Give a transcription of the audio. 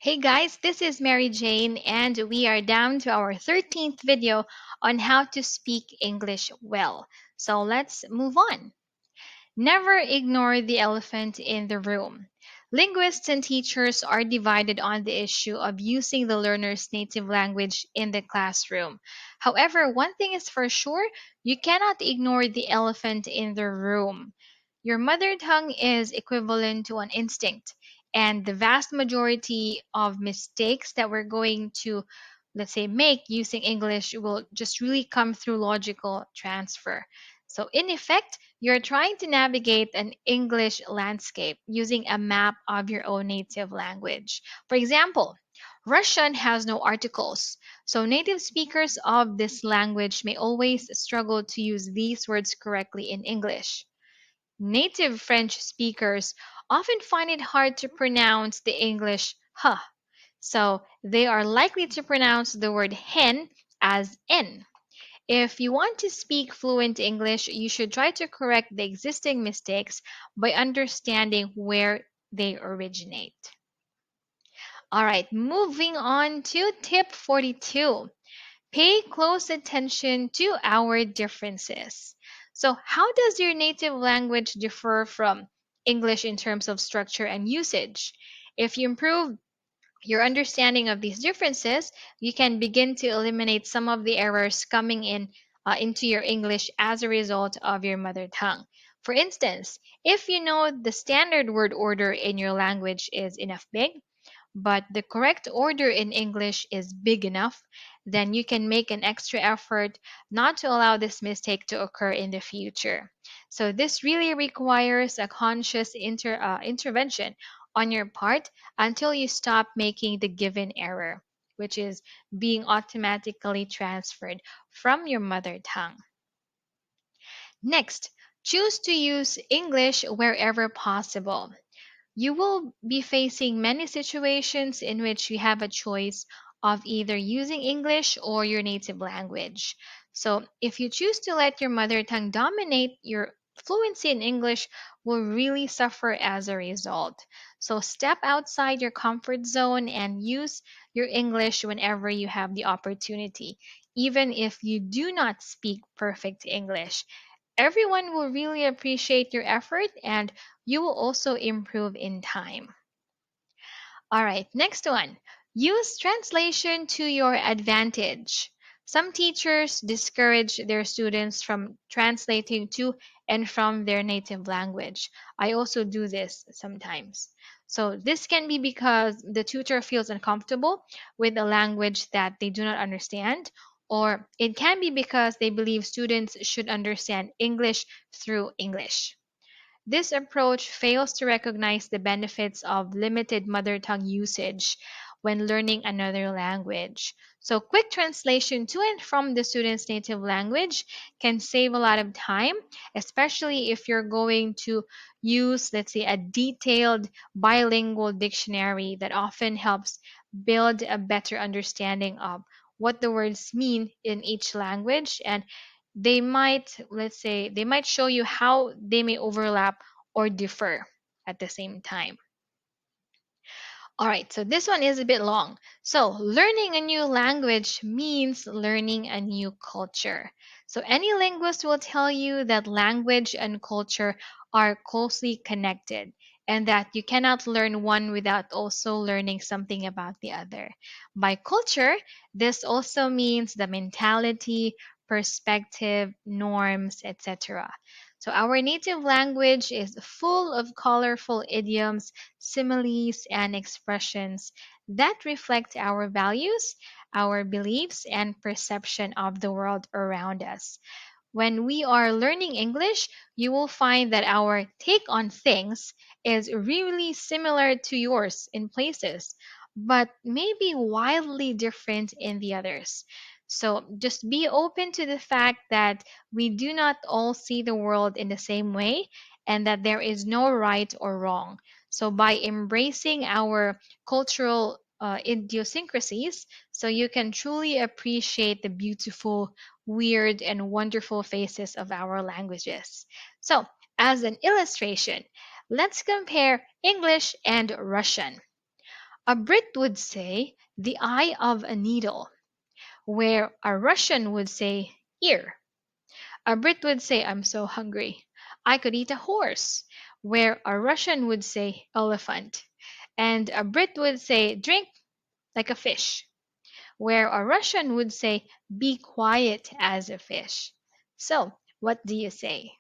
Hey guys, this is Mary Jane, and we are down to our 13th video on how to speak English well. So let's move on. Never ignore the elephant in the room. Linguists and teachers are divided on the issue of using the learner's native language in the classroom. However, one thing is for sure, you cannot ignore the elephant in the room. Your mother tongue is equivalent to an instinct, and the vast majority of mistakes that we're going to, let's say, make using English will just really come through logical transfer. So, in effect, you're trying to navigate an English landscape using a map of your own native language. For example, Russian has no articles, so native speakers of this language may always struggle to use these words correctly in English. Native French speakers often find it hard to pronounce the English huh, so they are likely to pronounce the word hen as n. If you want to speak fluent English, you should try to correct the existing mistakes by understanding where they originate. All right, moving on to tip 42. Pay close attention to our differences. So, how does your native language differ from English in terms of structure and usage? If you improve your understanding of these differences, you can begin to eliminate some of the errors coming into your English as a result of your mother tongue. For instance, if you know the standard word order in your language is enough big, but the correct order in English is big enough, then you can make an extra effort not to allow this mistake to occur in the future. So, this really requires a conscious intervention on your part until you stop making the given error, which is being automatically transferred from your mother tongue. Next, choose to use English wherever possible. You will be facing many situations in which you have a choice of either using English or your native language. So, if you choose to let your mother tongue dominate, your fluency in English will really suffer as a result. So, step outside your comfort zone and use your English whenever you have the opportunity, even if you do not speak perfect English. Everyone will really appreciate your effort and you will also improve in time. All right, next one. Use translation to your advantage. Some teachers discourage their students from translating to and from their native language. I also do this sometimes. So, this can be because the tutor feels uncomfortable with a language that they do not understand, or it can be because they believe students should understand English through English. This approach fails to recognize the benefits of limited mother tongue usage when learning another language. So, quick translation to and from the student's native language can save a lot of time, especially if you're going to use, let's say, a detailed bilingual dictionary that often helps build a better understanding of what the words mean in each language, and they might, let's say, they might show you how they may overlap or differ at the same time. All right, so this one is a bit long. So, learning a new language means learning a new culture. So, any linguist will tell you that language and culture are closely connected and that you cannot learn one without also learning something about the other. By culture, this also means the mentality, perspective, norms, etc. So, our native language is full of colorful idioms, similes, and expressions that reflect our values, our beliefs, and perception of the world around us. When we are learning English, you will find that our take on things is really similar to yours in places, but maybe wildly different in the others. So just be open to the fact that we do not all see the world in the same way and that there is no right or wrong. So by embracing our cultural idiosyncrasies, so you can truly appreciate the beautiful, weird, and wonderful faces of our languages. So, as an illustration, let's compare English and Russian. A Brit would say the eye of a needle, where a Russian would say ear. A Brit would say, I'm so hungry. I could eat a horse, where a Russian would say elephant. And a Brit would say drink like a fish, where a Russian would say be quiet as a fish. So, what do you say?